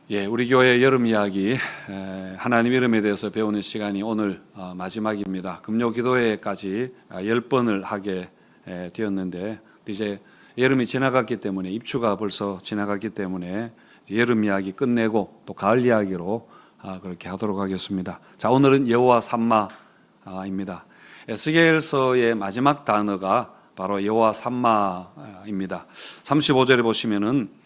우리 교회 여름 이야기 하나님 이름에 대해서 배우는 시간이 오늘 마지막입니다. 금요 기도회까지 10번을 하게 되었는데 이제 여름이 지나갔기 때문에 입추가 벌써 지나갔기 때문에 여름 이야기 끝내고 또 가을 이야기로 그렇게 하도록 하겠습니다. 자, 오늘은 여호와 삼마입니다. 에스겔서의 마지막 단어가 바로 여호와 삼마입니다. 35절에 보시면은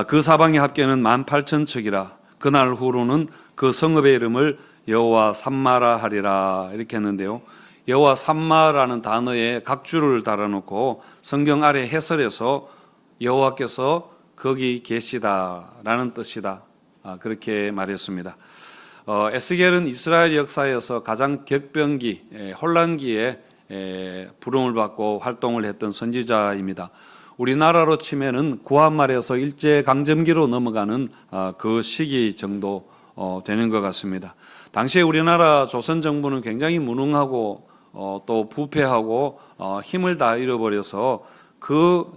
그 사방의 합계는 18,000척이라 그날 후로는 그 성읍의 이름을 여호와 삼마라 하리라 이렇게 했는데요. 여호와 삼마라는 단어에 각주를 달아놓고 성경 아래 해설에서 여호와께서 거기 계시다라는 뜻이다 그렇게 말했습니다. 에스겔은 이스라엘 역사에서 가장 격변기, 혼란기에 부름을 받고 활동을 했던 선지자입니다. 우리나라로 치면은 구한말에서 일제강점기로 넘어가는 그 시기 정도 되는 것 같습니다. 당시에 우리나라 조선정부는 굉장히 무능하고 또 부패하고 힘을 다 잃어버려서 그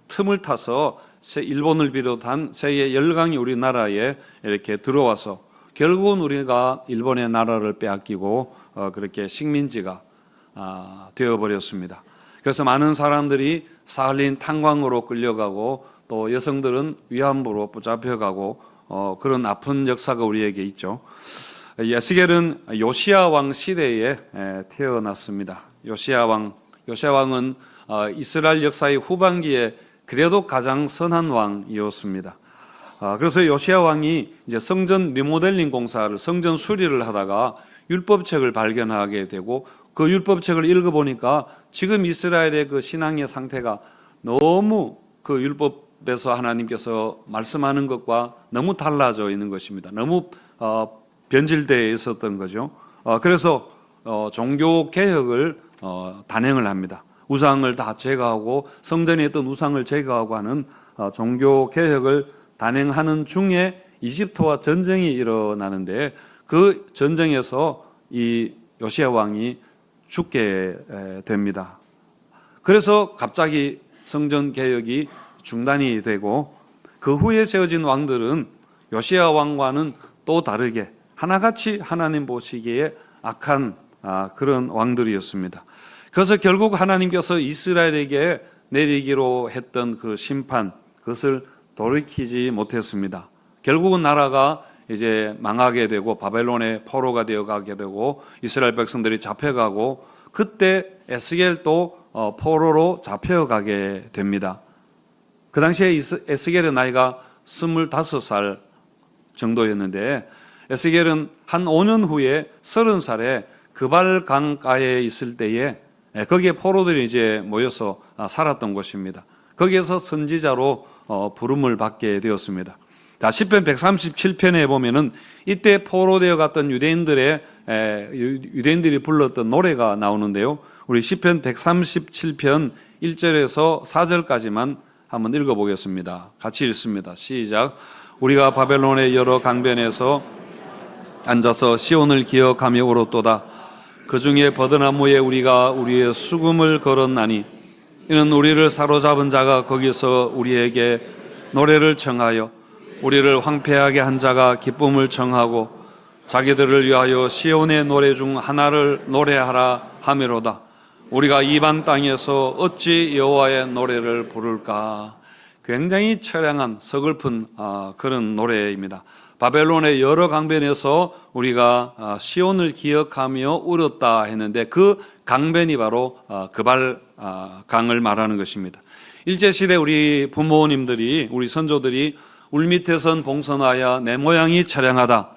틈을 타서 일본을 비롯한 세계 열강이 우리나라에 이렇게 들어와서 결국은 우리가 일본의 나라를 빼앗기고 그렇게 식민지가 되어버렸습니다. 그래서 많은 사람들이 사할린 탄광으로 끌려가고 또 여성들은 위안부로 붙잡혀가고 그런 아픈 역사가 우리에게 있죠. 에스겔은 요시야 왕 시대에 태어났습니다. 요시야 왕은 이스라엘 역사의 후반기에 그래도 가장 선한 왕이었습니다. 그래서 요시야 왕이 이제 성전 리모델링 공사를 성전 수리를 하다가 율법책을 발견하게 되고 그 율법책을 읽어보니까 지금 이스라엘의 그 신앙의 상태가 너무 그 율법에서 하나님께서 말씀하는 것과 너무 달라져 있는 것입니다. 너무 변질되어 있었던 거죠. 그래서 종교 개혁을 단행을 합니다. 우상을 다 제거하고 성전에 있던 우상을 제거하고 하는 종교 개혁을 단행하는 중에 이집트와 전쟁이 일어나는데 그 전쟁에서 이 요시야 왕이 죽게 됩니다. 그래서 갑자기 성전 개혁이 중단이 되고 그 후에 세워진 왕들은 요시야 왕과는 또 다르게 하나같이 하나님 보시기에 악한 그런 왕들이었습니다. 그래서 결국 하나님께서 이스라엘에게 내리기로 했던 그 심판 그것을 돌이키지 못했습니다. 결국은 나라가 이제 망하게 되고 바벨론의 포로가 되어가게 되고 이스라엘 백성들이 잡혀가고 그때 에스겔도 포로로 잡혀가게 됩니다. 그 당시에 에스겔의 나이가 25살 정도였는데 에스겔은 한 5년 후에 30살에 그발 강가에 있을 때에 거기에 포로들이 이제 모여서 살았던 곳입니다. 거기에서 선지자로 부름을 받게 되었습니다. 자, 시편 137편에 보면은 이때 포로되어 갔던 유대인들이 불렀던 노래가 나오는데요. 우리 시편 137편 1절에서 4절까지만 한번 읽어보겠습니다. 같이 읽습니다. 시작. 우리가 바벨론의 여러 강변에서 앉아서 시온을 기억하며 울었도다. 그 중에 버드나무에 우리가 우리의 수금을 걸었나니 이는 우리를 사로잡은 자가 거기서 우리에게 노래를 청하여 우리를 황폐하게 한 자가 기쁨을 청하고 자기들을 위하여 시온의 노래 중 하나를 노래하라 하미로다. 우리가 이방 땅에서 어찌 여호와의 노래를 부를까. 굉장히 처량한 서글픈 그런 노래입니다. 바벨론의 여러 강변에서 우리가 시온을 기억하며 울었다 했는데 그 강변이 바로 그발 강을 말하는 것입니다. 일제시대 우리 부모님들이 우리 선조들이 울밑에선 봉선하여 내 모양이 처량하다.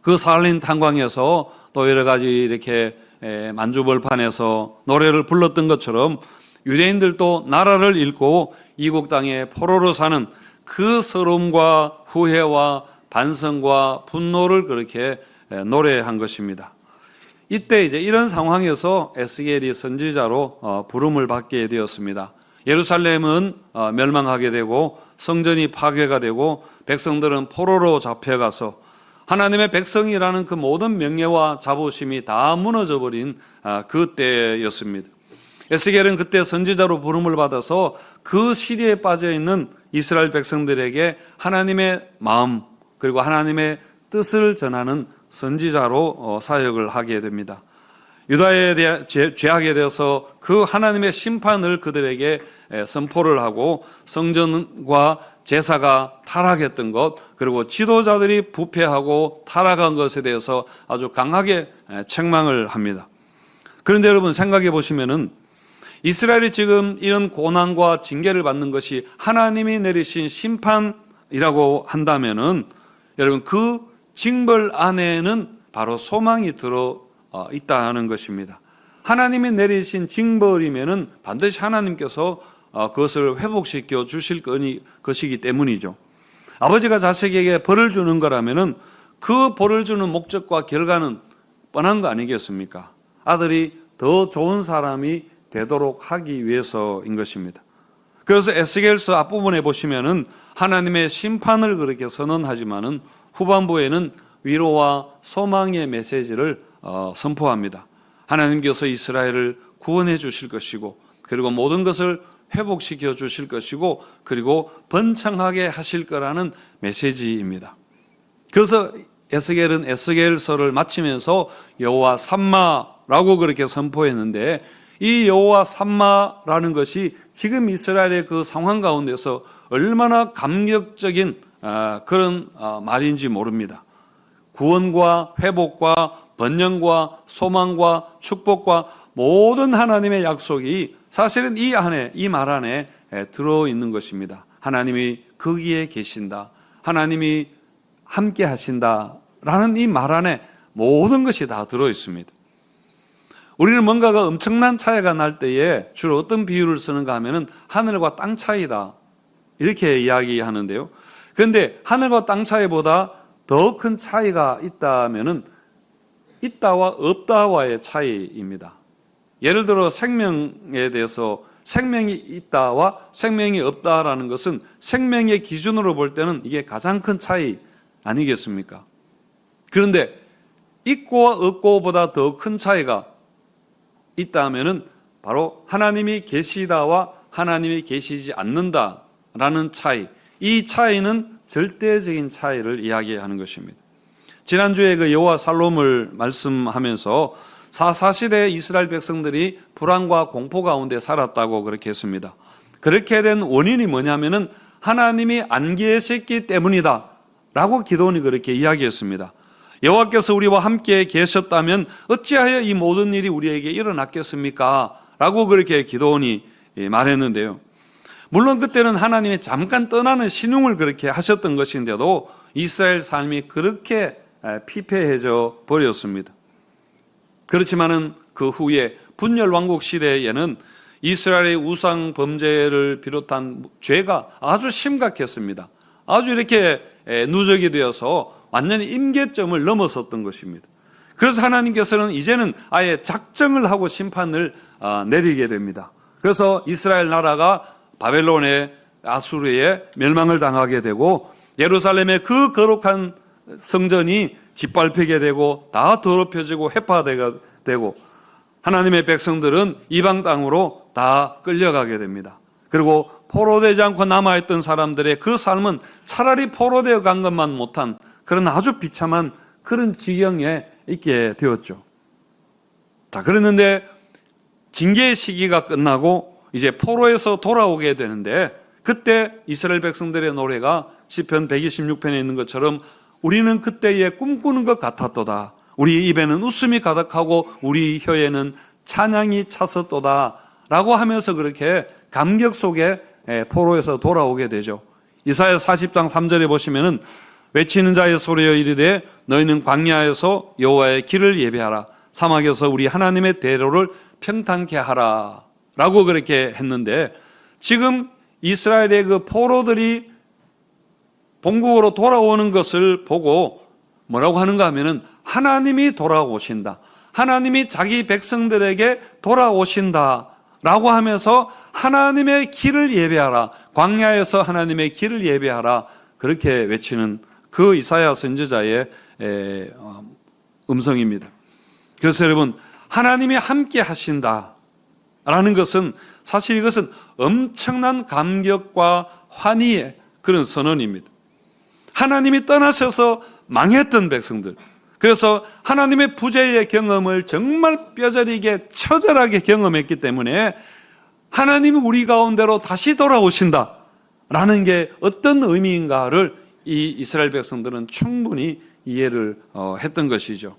그 사할린 탄광에서 또 여러 가지 이렇게 만주벌판에서 노래를 불렀던 것처럼 유대인들도 나라를 잃고 이국 땅에 포로로 사는 그 서러움과 후회와 반성과 분노를 그렇게 노래한 것입니다. 이때 이제 이런 상황에서 에스겔이 선지자로 부름을 받게 되었습니다. 예루살렘은 멸망하게 되고 성전이 파괴가 되고 백성들은 포로로 잡혀가서 하나님의 백성이라는 그 모든 명예와 자부심이 다 무너져버린 그때였습니다. 에스겔은 그때 선지자로 부름을 받아서 그 시대에 빠져있는 이스라엘 백성들에게 하나님의 마음 그리고 하나님의 뜻을 전하는 선지자로 사역을 하게 됩니다. 유다에 대한 죄악에 대해서 그 하나님의 심판을 그들에게 선포를 하고 성전과 제사가 타락했던 것 그리고 지도자들이 부패하고 타락한 것에 대해서 아주 강하게 책망을 합니다. 그런데 여러분 생각해 보시면은 이스라엘이 지금 이런 고난과 징계를 받는 것이 하나님이 내리신 심판이라고 한다면은 여러분 그 징벌 안에는 바로 소망이 들어 있다는 것입니다. 하나님이 내리신 징벌이면은 반드시 하나님께서 그것을 회복시켜 주실 것이기 때문이죠. 아버지가 자식에게 벌을 주는 거라면은 그 벌을 주는 목적과 결과는 뻔한 거 아니겠습니까? 아들이 더 좋은 사람이 되도록 하기 위해서인 것입니다. 그래서 에스겔서 앞부분에 보시면은 하나님의 심판을 그렇게 선언하지만은 후반부에는 위로와 소망의 메시지를 선포합니다. 하나님께서 이스라엘을 구원해 주실 것이고 그리고 모든 것을 회복시켜 주실 것이고 그리고 번창하게 하실 거라는 메시지입니다. 그래서 에스겔은 에스겔서를 마치면서 여호와 삼마라고 그렇게 선포했는데 이 여호와 삼마라는 것이 지금 이스라엘의 그 상황 가운데서 얼마나 감격적인 그런 말인지 모릅니다. 구원과 회복과 번영과 소망과 축복과 모든 하나님의 약속이 사실은 이 말 안에 들어있는 것입니다. 하나님이 거기에 계신다. 하나님이 함께 하신다라는 이 말 안에 모든 것이 다 들어있습니다. 우리는 뭔가가 엄청난 차이가 날 때에 주로 어떤 비유를 쓰는가 하면은 하늘과 땅 차이다 이렇게 이야기하는데요. 그런데 하늘과 땅 차이보다 더 큰 차이가 있다면은 있다와 없다와의 차이입니다. 예를 들어 생명에 대해서 생명이 있다와 생명이 없다라는 것은 생명의 기준으로 볼 때는 이게 가장 큰 차이 아니겠습니까? 그런데 있고와 없고보다 더 큰 차이가 있다면은 바로 하나님이 계시다와 하나님이 계시지 않는다라는 차이. 이 차이는 절대적인 차이를 이야기하는 것입니다. 지난주에 그 여호와 살롬을 말씀하면서 사사시대에 이스라엘 백성들이 불안과 공포 가운데 살았다고 그렇게 했습니다. 그렇게 된 원인이 뭐냐면은 하나님이 안 계셨기 때문이다 라고 기도원이 그렇게 이야기했습니다. 여호와께서 우리와 함께 계셨다면 어찌하여 이 모든 일이 우리에게 일어났겠습니까? 라고 그렇게 기도원이 말했는데요. 물론 그때는 하나님이 잠깐 떠나는 신용을 그렇게 하셨던 것인데도 이스라엘 삶이 그렇게 피폐해져 버렸습니다. 그렇지만은 그 후에 분열왕국 시대에는 이스라엘의 우상 범죄를 비롯한 죄가 아주 심각했습니다. 아주 이렇게 누적이 되어서 완전히 임계점을 넘어섰던 것입니다. 그래서 하나님께서는 이제는 아예 작정을 하고 심판을 내리게 됩니다. 그래서 이스라엘 나라가 바벨론의 아수르에 멸망을 당하게 되고 예루살렘의 그 거룩한 성전이 짓밟히게 되고 다 더럽혀지고 회파되게 되고 하나님의 백성들은 이방 땅으로 다 끌려가게 됩니다. 그리고 포로되지 않고 남아있던 사람들의 그 삶은 차라리 포로되어 간 것만 못한 그런 아주 비참한 그런 지경에 있게 되었죠. 자, 그랬는데 징계의 시기가 끝나고 이제 포로에서 돌아오게 되는데 그때 이스라엘 백성들의 노래가 시편 126편에 있는 것처럼 우리는 그때에 꿈꾸는 것 같았도다. 우리 입에는 웃음이 가득하고 우리 혀에는 찬양이 찼었도다 라고 하면서 그렇게 감격 속에 포로에서 돌아오게 되죠. 이사야 40장 3절에 보시면은 외치는 자의 소리여 이르되 너희는 광야에서 여호와의 길을 예배하라. 사막에서 우리 하나님의 대로를 평탄케 하라 라고 그렇게 했는데 지금 이스라엘의 그 포로들이 본국으로 돌아오는 것을 보고 뭐라고 하는가 하면은 하나님이 돌아오신다. 하나님이 자기 백성들에게 돌아오신다 라고 하면서 하나님의 길을 예배하라. 광야에서 하나님의 길을 예배하라. 그렇게 외치는 그 이사야 선지자의 음성입니다. 그래서 여러분 하나님이 함께 하신다 라는 것은 사실 이것은 엄청난 감격과 환희의 그런 선언입니다. 하나님이 떠나셔서 망했던 백성들, 그래서 하나님의 부재의 경험을 정말 뼈저리게 처절하게 경험했기 때문에 하나님이 우리 가운데로 다시 돌아오신다라는 게 어떤 의미인가를 이 이스라엘 백성들은 충분히 이해를 했던 것이죠.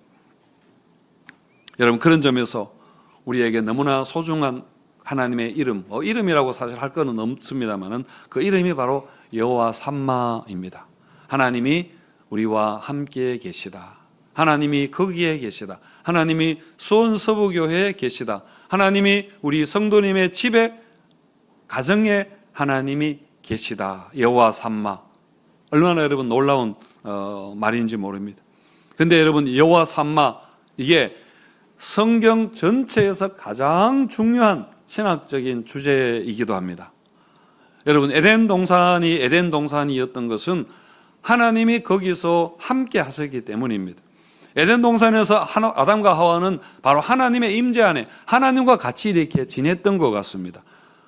여러분, 그런 점에서 우리에게 너무나 소중한 하나님의 이름, 이름이라고 사실 할 거는 없습니다만은 그 이름이 바로 여호와 삼마입니다. 하나님이 우리와 함께 계시다. 하나님이 거기에 계시다. 하나님이 수원서부교회에 계시다. 하나님이 우리 성도님의 집에, 가정에 하나님이 계시다. 여호와 삼마. 얼마나 여러분 놀라운 말인지 모릅니다. 근데 여러분, 여호와 삼마, 이게 성경 전체에서 가장 중요한 신학적인 주제이기도 합니다. 여러분, 에덴 동산이었던 것은 하나님이 거기서 함께 하셨기 때문입니다. 에덴 동산에서 아담과 하와는 바로 하나님의 임재 안에 하나님과 같이 이렇게 지냈던 것 같습니다.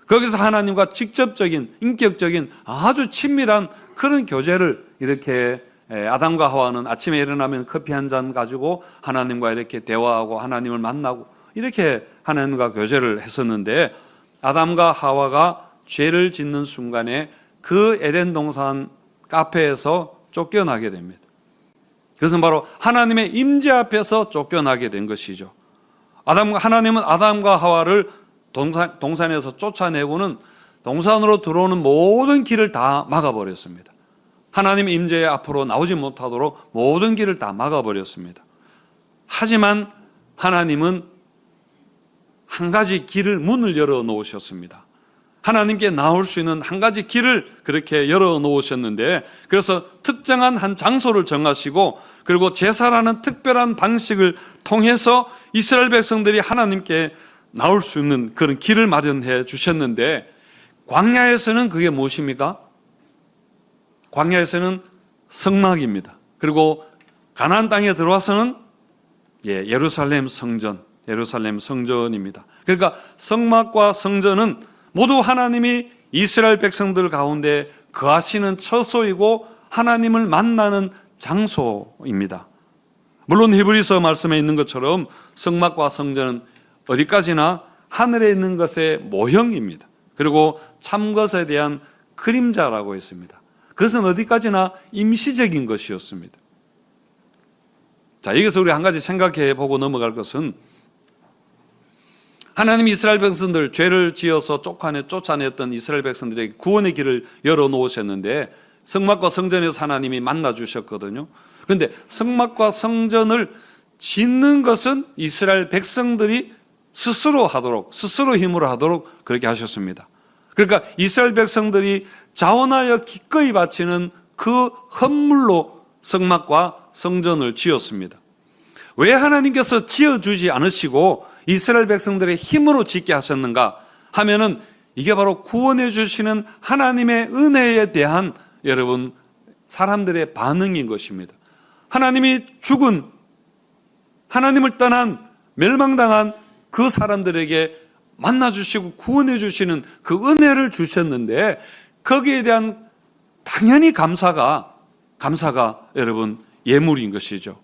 거기서 하나님과 직접적인, 인격적인 아주 친밀한 그런 교제를 이렇게 아담과 하와는 아침에 일어나면 커피 한 잔 가지고 하나님과 이렇게 대화하고 하나님을 만나고 이렇게 하나님과 교제를 했었는데, 아담과 하와가 죄를 짓는 순간에 그 에덴 동산 카페에서 쫓겨나게 됩니다. 그것은 바로 하나님의 임재 앞에서 쫓겨나게 된 것이죠. 하나님은 아담과 하와를 동산에서 쫓아내고는 동산으로 들어오는 모든 길을 다 막아버렸습니다. 하나님 임재 앞으로 나오지 못하도록 모든 길을 다 막아버렸습니다. 하지만 하나님은 한 가지 문을 열어 놓으셨습니다. 하나님께 나올 수 있는 한 가지 길을 그렇게 열어 놓으셨는데, 그래서 특정한 한 장소를 정하시고, 그리고 제사라는 특별한 방식을 통해서 이스라엘 백성들이 하나님께 나올 수 있는 그런 길을 마련해 주셨는데, 광야에서는 그게 무엇입니까? 광야에서는 성막입니다. 그리고 가나안 땅에 들어와서는 예루살렘 성전입니다. 그러니까 성막과 성전은 모두 하나님이 이스라엘 백성들 가운데 거하시는 처소이고 하나님을 만나는 장소입니다. 물론 히브리서 말씀에 있는 것처럼 성막과 성전은 어디까지나 하늘에 있는 것의 모형입니다. 그리고 참것에 대한 그림자라고 했습니다. 그것은 어디까지나 임시적인 것이었습니다. 자, 여기서 우리 한 가지 생각해 보고 넘어갈 것은, 하나님이 이스라엘 백성들 죄를 지어서 쫓아냈던 이스라엘 백성들에게 구원의 길을 열어놓으셨는데, 성막과 성전에서 하나님이 만나 주셨거든요. 그런데 성막과 성전을 짓는 것은 이스라엘 백성들이 스스로 힘으로 하도록 그렇게 하셨습니다. 그러니까 이스라엘 백성들이 자원하여 기꺼이 바치는 그 헌물로 성막과 성전을 지었습니다. 왜 하나님께서 지어주지 않으시고 이스라엘 백성들의 힘으로 짓게 하셨는가 하면은, 이게 바로 구원해 주시는 하나님의 은혜에 대한 여러분 사람들의 반응인 것입니다. 하나님이 죽은, 하나님을 떠난, 멸망당한 그 사람들에게 만나주시고 구원해 주시는 그 은혜를 주셨는데, 거기에 대한 당연히 감사가 여러분 예물인 것이죠.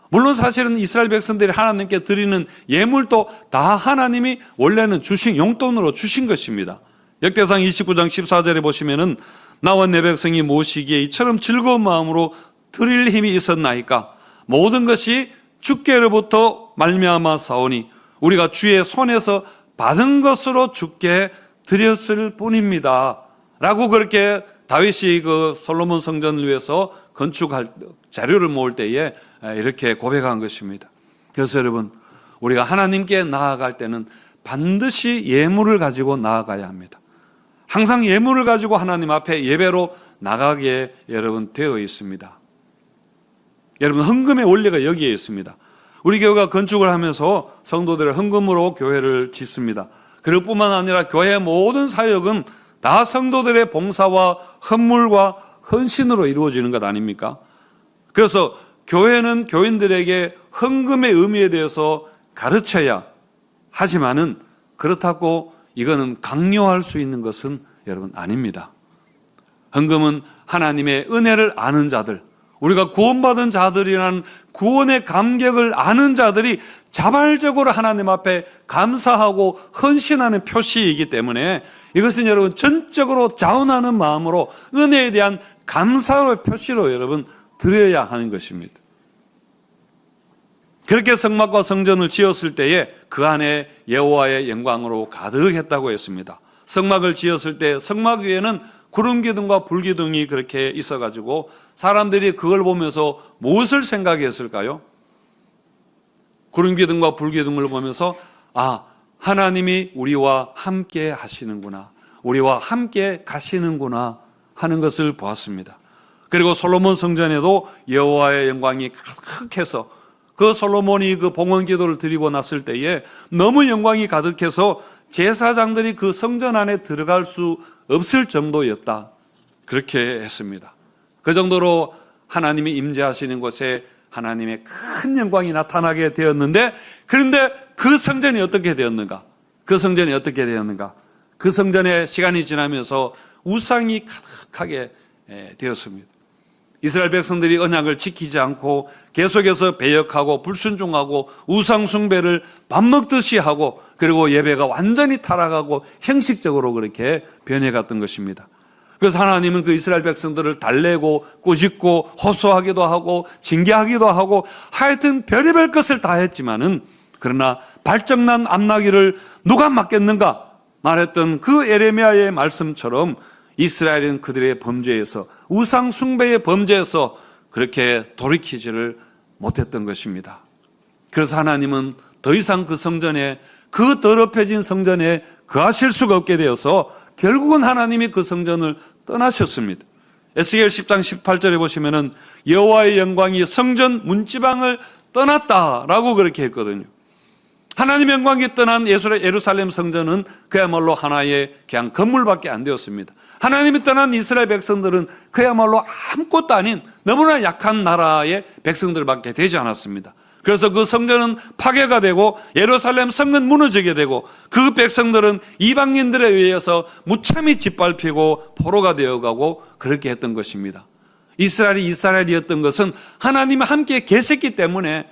물론 사실은 이스라엘 백성들이 하나님께 드리는 예물도 다 하나님이 원래는 용돈으로 주신 것입니다. 역대상 29장 14절에 보시면은, 나와 내 백성이 모시기에 이처럼 즐거운 마음으로 드릴 힘이 있었나이까? 모든 것이 주께로부터 말미암아 사오니 우리가 주의 손에서 받은 것으로 주께 드렸을 뿐입니다. 라고 그렇게 다윗이 그 솔로몬 성전을 위해서 건축할 자료를 모을 때에 이렇게 고백한 것입니다. 그래서 여러분, 우리가 하나님께 나아갈 때는 반드시 예물을 가지고 나아가야 합니다. 항상 예물을 가지고 하나님 앞에 예배로 나가게 여러분 되어 있습니다. 여러분, 헌금의 원리가 여기에 있습니다. 우리 교회가 건축을 하면서 성도들의 헌금으로 교회를 짓습니다. 그럴 뿐만 아니라 교회의 모든 사역은 다 성도들의 봉사와 헌물과 헌신으로 이루어지는 것 아닙니까? 그래서 교회는 교인들에게 헌금의 의미에 대해서 가르쳐야 하지만은, 그렇다고 이거는 강요할 수 있는 것은 여러분 아닙니다. 헌금은 하나님의 은혜를 아는 자들, 우리가 구원받은 자들이라는 구원의 감격을 아는 자들이 자발적으로 하나님 앞에 감사하고 헌신하는 표시이기 때문에 이것은 여러분 전적으로 자원하는 마음으로 은혜에 대한 감사의 표시로 여러분 드려야 하는 것입니다. 그렇게 성막과 성전을 지었을 때에 그 안에 여호와의 영광으로 가득했다고 했습니다. 성막을 지었을 때 성막 위에는 구름 기둥과 불 기둥이 그렇게 있어가지고 사람들이 그걸 보면서 무엇을 생각했을까요? 구름 기둥과 불 기둥을 보면서 하나님이 우리와 함께 하시는구나, 우리와 함께 가시는구나 하는 것을 보았습니다. 그리고 솔로몬 성전에도 여호와의 영광이 가득해서 그 솔로몬이 그 봉헌 기도를 드리고 났을 때에 너무 영광이 가득해서 제사장들이 그 성전 안에 들어갈 수 없을 정도였다, 그렇게 했습니다. 그 정도로 하나님이 임재하시는 곳에 하나님의 큰 영광이 나타나게 되었는데, 그런데 그 성전이 어떻게 되었는가? 그 성전이 어떻게 되었는가? 그 성전에 시간이 지나면서 우상이 가득하게 되었습니다. 이스라엘 백성들이 언약을 지키지 않고 계속해서 배역하고 불순종하고 우상 숭배를 밥 먹듯이 하고, 그리고 예배가 완전히 타락하고 형식적으로 그렇게 변해갔던 것입니다. 그래서 하나님은 그 이스라엘 백성들을 달래고 꾸짖고 호소하기도 하고 징계하기도 하고 하여튼 별의별 것을 다 했지만은, 그러나 발정난 암나기를 누가 막겠는가 말했던 그 예레미야의 말씀처럼 이스라엘은 그들의 범죄에서, 우상 숭배의 범죄에서 그렇게 돌이키지를 못했던 것입니다. 그래서 하나님은 더 이상 그 성전에, 그 더럽혀진 성전에 거하실 수가 없게 되어서 결국은 하나님이 그 성전을 떠나셨습니다. 에스겔 10장 18절에 보시면은 여호와의 영광이 성전 문지방을 떠났다라고 그렇게 했거든요. 하나님의 영광이 떠난 예루살렘 성전은 그야말로 하나의 그냥 건물밖에 안 되었습니다. 하나님이 떠난 이스라엘 백성들은 그야말로 아무것도 아닌 너무나 약한 나라의 백성들밖에 되지 않았습니다. 그래서 그 성전은 파괴가 되고 예루살렘 성은 무너지게 되고 그 백성들은 이방인들에 의해서 무참히 짓밟히고 포로가 되어가고 그렇게 했던 것입니다. 이스라엘이 이스라엘이었던 것은 하나님이 함께 계셨기 때문에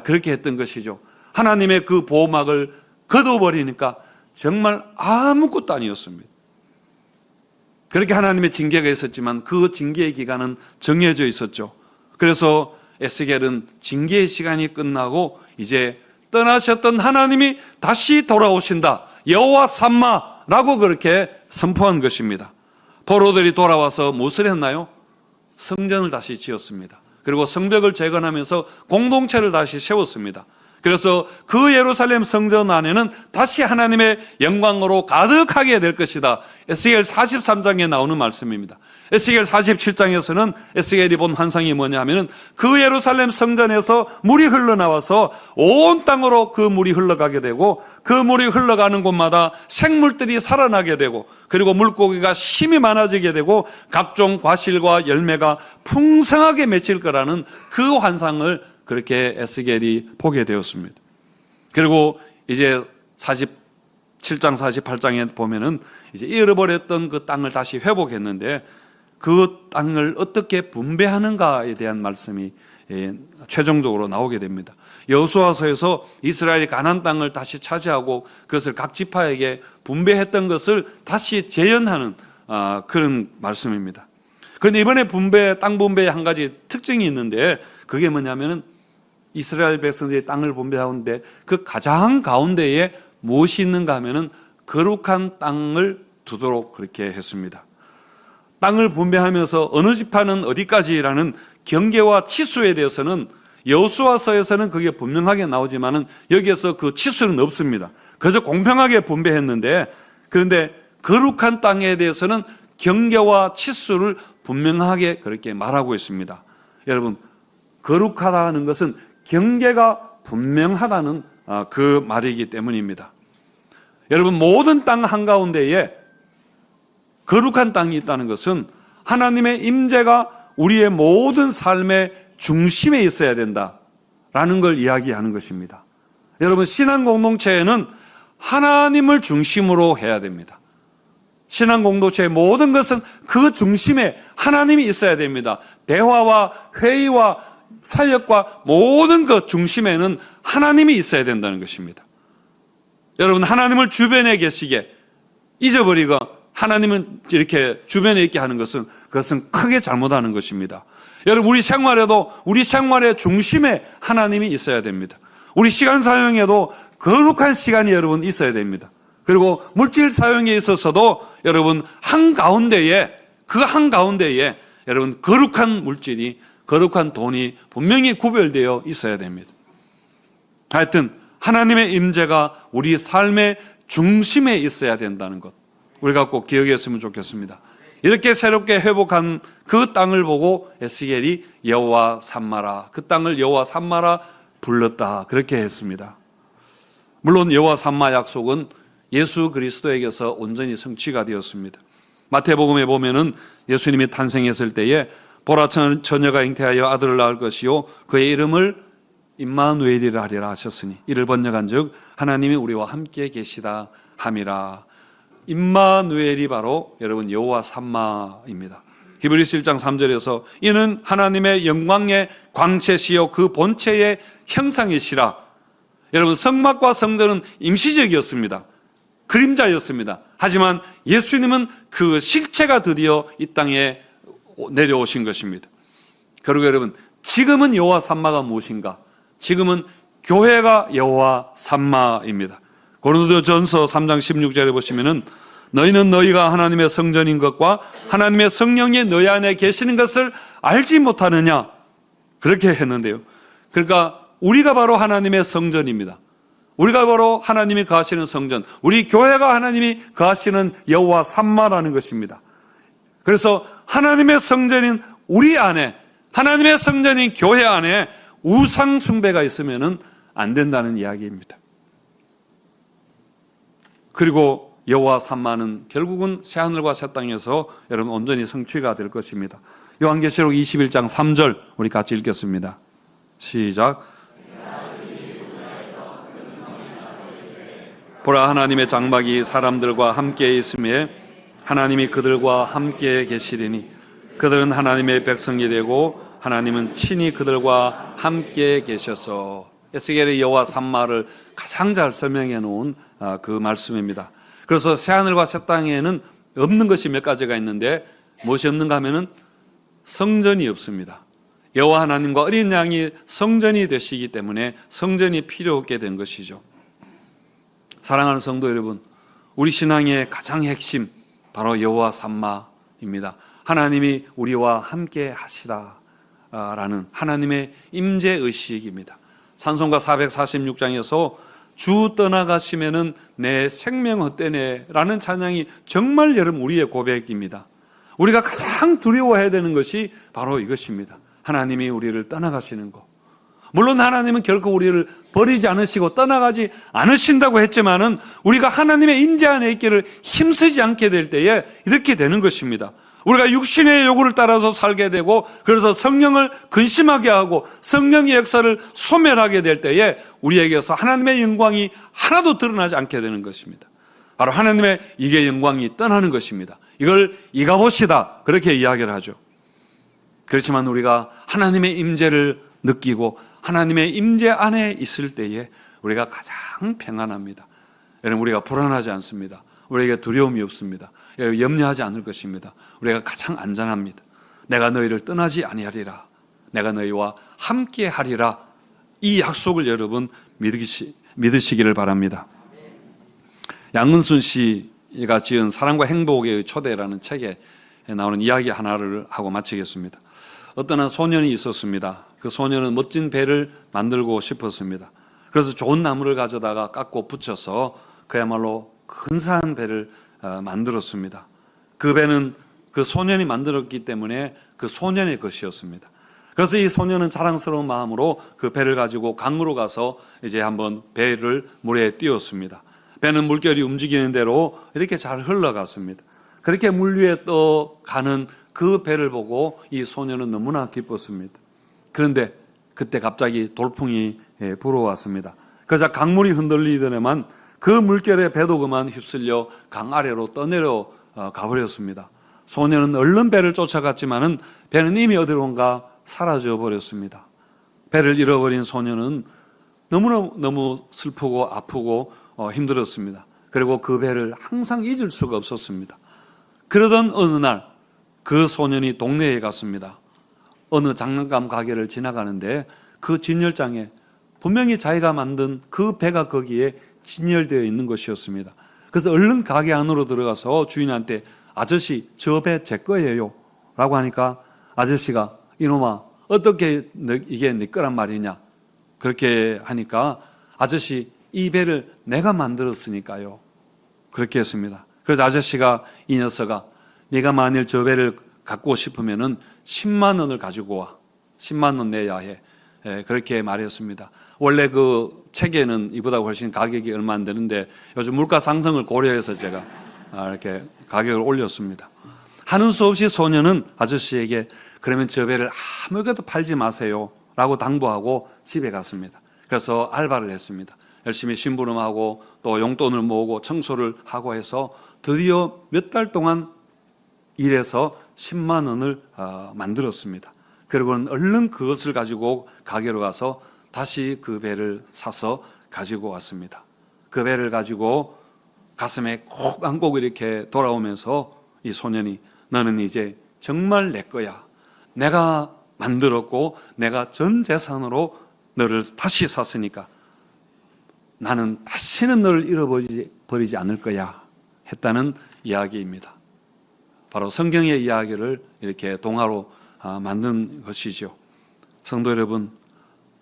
그렇게 했던 것이죠. 하나님의 그 보호막을 걷어버리니까 정말 아무것도 아니었습니다. 그렇게 하나님의 징계가 있었지만 그 징계의 기간은 정해져 있었죠. 그래서 에스겔은 징계의 시간이 끝나고 이제 떠나셨던 하나님이 다시 돌아오신다, 여호와 삼마라고 그렇게 선포한 것입니다. 포로들이 돌아와서 무엇을 했나요? 성전을 다시 지었습니다. 그리고 성벽을 재건하면서 공동체를 다시 세웠습니다. 그래서 그 예루살렘 성전 안에는 다시 하나님의 영광으로 가득하게 될 것이다. 에스겔 43장에 나오는 말씀입니다. 에스겔 47장에서는 에스겔이 본 환상이 뭐냐 하면은 그 예루살렘 성전에서 물이 흘러나와서 온 땅으로 그 물이 흘러가게 되고, 그 물이 흘러가는 곳마다 생물들이 살아나게 되고, 그리고 물고기가 심이 많아지게 되고 각종 과실과 열매가 풍성하게 맺힐 거라는 그 환상을 그렇게 에스겔이 보게 되었습니다. 그리고 이제 47장 48장에 보면은 이제 잃어버렸던 그 땅을 다시 회복했는데 그 땅을 어떻게 분배하는가에 대한 말씀이 최종적으로 나오게 됩니다. 여호수아서에서 이스라엘이 가나안 땅을 다시 차지하고 그것을 각 지파에게 분배했던 것을 다시 재현하는 그런 말씀입니다. 그런데 이번에 땅 분배에 한 가지 특징이 있는데, 그게 뭐냐면은 이스라엘 백성들이 땅을 분배하는데 그 가장 가운데에 무엇이 있는가 하면은 거룩한 땅을 두도록 그렇게 했습니다. 땅을 분배하면서 어느 지파는 어디까지라는 경계와 치수에 대해서는 여호수아서에서는 그게 분명하게 나오지만은 여기에서 그 치수는 없습니다. 그저 공평하게 분배했는데, 그런데 거룩한 땅에 대해서는 경계와 치수를 분명하게 그렇게 말하고 있습니다. 여러분, 거룩하다는 것은 경계가 분명하다는 그 말이기 때문입니다. 여러분, 모든 땅 한가운데에 거룩한 땅이 있다는 것은 하나님의 임재가 우리의 모든 삶의 중심에 있어야 된다라는 걸 이야기하는 것입니다. 여러분, 신앙 공동체에는 하나님을 중심으로 해야 됩니다. 신앙 공동체의 모든 것은 그 중심에 하나님이 있어야 됩니다. 대화와 회의와 사역과 모든 것 중심에는 하나님이 있어야 된다는 것입니다. 여러분, 하나님을 주변에 계시게 잊어버리고 하나님은 이렇게 주변에 있게 하는 것은 그것은 크게 잘못하는 것입니다. 여러분, 우리 생활에도 우리 생활의 중심에 하나님이 있어야 됩니다. 우리 시간 사용에도 거룩한 시간이 여러분 있어야 됩니다. 그리고 물질 사용에 있어서도 여러분 한가운데에 여러분 거룩한 물질이, 거룩한 돈이 분명히 구별되어 있어야 됩니다. 하여튼 하나님의 임재가 우리 삶의 중심에 있어야 된다는 것, 우리가 꼭 기억했으면 좋겠습니다. 이렇게 새롭게 회복한 그 땅을 보고 에스겔이 여호와 삼마라, 그 땅을 여호와 삼마라 불렀다, 그렇게 했습니다. 물론 여호와 삼마 약속은 예수 그리스도에게서 온전히 성취가 되었습니다. 마태복음에 보면은 예수님이 탄생했을 때에 보라, 처녀가 잉태하여 아들을 낳을 것이요 그의 이름을 임마누엘이라 하리라 하셨으니, 이를 번역한즉 하나님이 우리와 함께 계시다 함이라. 임마누엘이 바로 여러분 여호와 삼마입니다. 히브리서 1장 3절에서 이는 하나님의 영광의 광채시요 그 본체의 형상이시라. 여러분, 성막과 성전은 임시적이었습니다. 그림자였습니다. 하지만 예수님은 그 실체가 드디어 이 땅에 내려오신 것입니다. 그리고 여러분, 지금은 여호와 삼마가 무엇인가? 지금은 교회가 여호와 삼마입니다. 고린도전서 3장 16절에 보시면은 너희는 너희가 하나님의 성전인 것과 하나님의 성령이 너희 안에 계시는 것을 알지 못하느냐, 그렇게 했는데요. 그러니까 우리가 바로 하나님의 성전입니다. 우리가 바로 하나님이 거하시는 성전, 우리 교회가 하나님이 거하시는 여호와 삼마라는 것입니다. 그래서 하나님의 성전인 우리 안에, 하나님의 성전인 교회 안에 우상 숭배가 있으면은 안 된다는 이야기입니다. 그리고 여호와 삼마는 결국은 새하늘과 새 땅에서 여러분 온전히 성취가 될 것입니다. 요한계시록 21장 3절 우리 같이 읽겠습니다. 시작. 보라, 하나님의 장막이 사람들과 함께 있음에 하나님이 그들과 함께 계시리니 그들은 하나님의 백성이 되고 하나님은 친히 그들과 함께 계셔서. 에스겔의 여호와 삼마를 가장 잘 설명해 놓은 그 말씀입니다. 그래서 새하늘과 새 땅에는 없는 것이 몇 가지가 있는데 무엇이 없는가 하면은 성전이 없습니다. 여호와 하나님과 어린 양이 성전이 되시기 때문에 성전이 필요 없게 된 것이죠. 사랑하는 성도 여러분, 우리 신앙의 가장 핵심 바로 여호와 삼마입니다. 하나님이 우리와 함께 하시다라는 하나님의 임재 의식입니다. 찬송가 446장에서 주 떠나가시면은 내 생명 헛되네 라는 찬양이 정말 여러분 우리의 고백입니다. 우리가 가장 두려워해야 되는 것이 바로 이것입니다. 하나님이 우리를 떠나가시는 것. 물론 하나님은 결코 우리를 버리지 않으시고 떠나가지 않으신다고 했지만은 우리가 하나님의 임재 안에 있기를 힘쓰지 않게 될 때에 이렇게 되는 것입니다. 우리가 육신의 요구를 따라서 살게 되고, 그래서 성령을 근심하게 하고 성령의 역사를 소멸하게 될 때에 우리에게서 하나님의 영광이 하나도 드러나지 않게 되는 것입니다. 바로 하나님의 이게 영광이 떠나는 것입니다. 이걸 이가봇이다, 그렇게 이야기를 하죠. 그렇지만 우리가 하나님의 임재를 느끼고 하나님의 임재 안에 있을 때에 우리가 가장 평안합니다. 여러분, 우리가 불안하지 않습니다. 우리에게 두려움이 없습니다. 여러분, 염려하지 않을 것입니다. 우리가 가장 안전합니다. 내가 너희를 떠나지 아니하리라, 내가 너희와 함께 하리라, 이 약속을 여러분 믿으시기를 바랍니다. 양은순 씨가 지은 사랑과 행복의 초대라는 책에 나오는 이야기 하나를 하고 마치겠습니다. 어떤 한 소년이 있었습니다. 그 소년은 멋진 배를 만들고 싶었습니다. 그래서 좋은 나무를 가져다가 깎고 붙여서 그야말로 근사한 배를 만들었습니다. 그 배는 그 소년이 만들었기 때문에 그 소년의 것이었습니다. 그래서 이 소년은 자랑스러운 마음으로 그 배를 가지고 강으로 가서 이제 한번 배를 물에 띄웠습니다. 배는 물결이 움직이는 대로 이렇게 잘 흘러갔습니다. 그렇게 물 위에 떠가는 그 배를 보고 이 소년은 너무나 기뻤습니다. 그런데 그때 갑자기 돌풍이 불어왔습니다. 그러자 강물이 흔들리더니만 그 물결에 배도 그만 휩쓸려 강 아래로 떠내려 가버렸습니다. 소년은 얼른 배를 쫓아갔지만은 배는 이미 어디론가 사라져 버렸습니다. 배를 잃어버린 소년은 너무 슬프고 아프고 힘들었습니다. 그리고 그 배를 항상 잊을 수가 없었습니다. 그러던 어느 날 그 소년이 동네에 갔습니다. 어느 장난감 가게를 지나가는데 그 진열장에 분명히 자기가 만든 그 배가 거기에 진열되어 있는 것이었습니다. 그래서 얼른 가게 안으로 들어가서 주인한테 아저씨 저 배 제 거예요 라고 하니까 아저씨가 이놈아 어떻게 이게 네 거란 말이냐 그렇게 하니까 아저씨 이 배를 내가 만들었으니까요 그렇게 했습니다. 그래서 아저씨가 이 녀석아 네가 만일 저 배를 갖고 싶으면은 10만 원을 가지고 와 10만 원 내야 해 그렇게 말했습니다. 원래 그 책에는 이보다 훨씬 가격이 얼마 안 되는데 요즘 물가 상승을 고려해서 제가 이렇게 가격을 올렸습니다. 하는 수 없이 소년은 아저씨에게 그러면 저 배를 아무것도 팔지 마세요 라고 당부하고 집에 갔습니다. 그래서 알바를 했습니다. 열심히 심부름하고 또 용돈을 모으고 청소를 하고 해서 드디어 몇 달 동안 일해서 10만 원을 만들었습니다. 그리고는 얼른 그것을 가지고 가게로 가서 다시 그 배를 사서 가지고 왔습니다. 그 배를 가지고 가슴에 콕 안고 이렇게 돌아오면서 이 소년이 너는 이제 정말 내 거야. 내가 만들었고 내가 전 재산으로 너를 다시 샀으니까 나는 다시는 너를 잃어버리지 않을 거야 했다는 이야기입니다. 바로 성경의 이야기를 이렇게 동화로 만든 것이죠. 성도 여러분,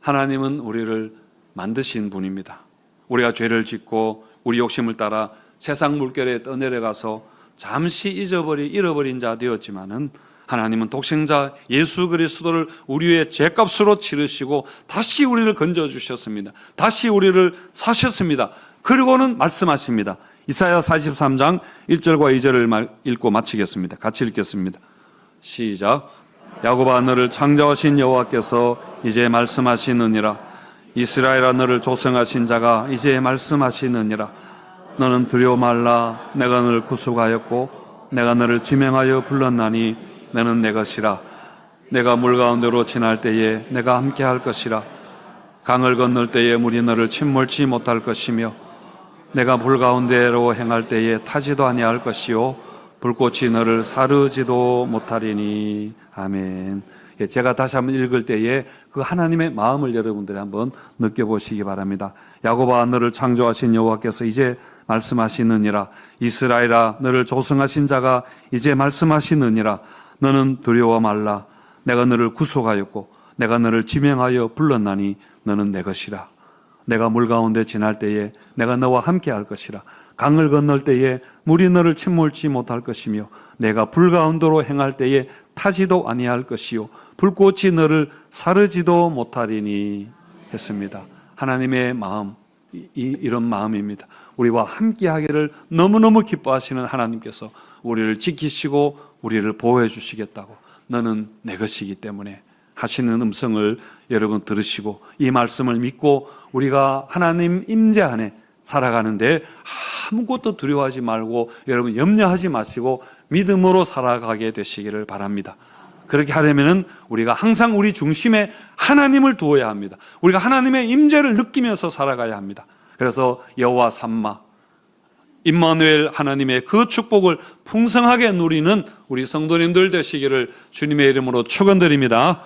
하나님은 우리를 만드신 분입니다. 우리가 죄를 짓고 우리 욕심을 따라 세상 물결에 떠내려가서 잠시 잃어버린 자 되었지만은 하나님은 독생자 예수 그리스도를 우리의 죄값으로 치르시고 다시 우리를 건져주셨습니다. 다시 우리를 사셨습니다. 그리고는 말씀하십니다. 이사야 43장 1절과 2절을 읽고 마치겠습니다. 같이 읽겠습니다. 시작. 야곱아 너를 창조하신 여호와께서 이제 말씀하시느니라. 이스라엘아 너를 조성하신 자가 이제 말씀하시느니라. 너는 두려워 말라. 내가 너를 구속하였고 내가 너를 지명하여 불렀나니 너는 내 것이라. 내가 물 가운데로 지날 때에 내가 함께 할 것이라. 강을 건널 때에 물이 너를 침몰치 못할 것이며 내가 물 가운데로 행할 때에 타지도 아니할 것이요 불꽃이 너를 사르지도 못하리니. 아멘. 제가 다시 한번 읽을 때에 그 하나님의 마음을 여러분들이 한번 느껴보시기 바랍니다. 야곱아 너를 창조하신 여호와께서 이제 말씀하시느니라. 이스라엘아 너를 조성하신 자가 이제 말씀하시느니라. 너는 두려워 말라. 내가 너를 구속하였고 내가 너를 지명하여 불렀나니 너는 내 것이라. 내가 물 가운데 지날 때에 내가 너와 함께 할 것이라. 강을 건널 때에 물이 너를 침몰치 못할 것이며 내가 불 가운데로 행할 때에 타지도 아니할 것이요 불꽃이 너를 사르지도 못하리니 했습니다. 하나님의 마음 이런 마음입니다. 우리와 함께 하기를 너무너무 기뻐하시는 하나님께서 우리를 지키시고 우리를 보호해 주시겠다고 너는 내 것이기 때문에 하시는 음성을 여러분 들으시고 이 말씀을 믿고 우리가 하나님 임재 안에 살아가는데 아무것도 두려워하지 말고 여러분 염려하지 마시고 믿음으로 살아가게 되시기를 바랍니다. 그렇게 하려면 우리가 항상 우리 중심에 하나님을 두어야 합니다. 우리가 하나님의 임재를 느끼면서 살아가야 합니다. 그래서 여호와 삼마 임마누엘 하나님의 그 축복을 풍성하게 누리는 우리 성도님들 되시기를 주님의 이름으로 축원드립니다.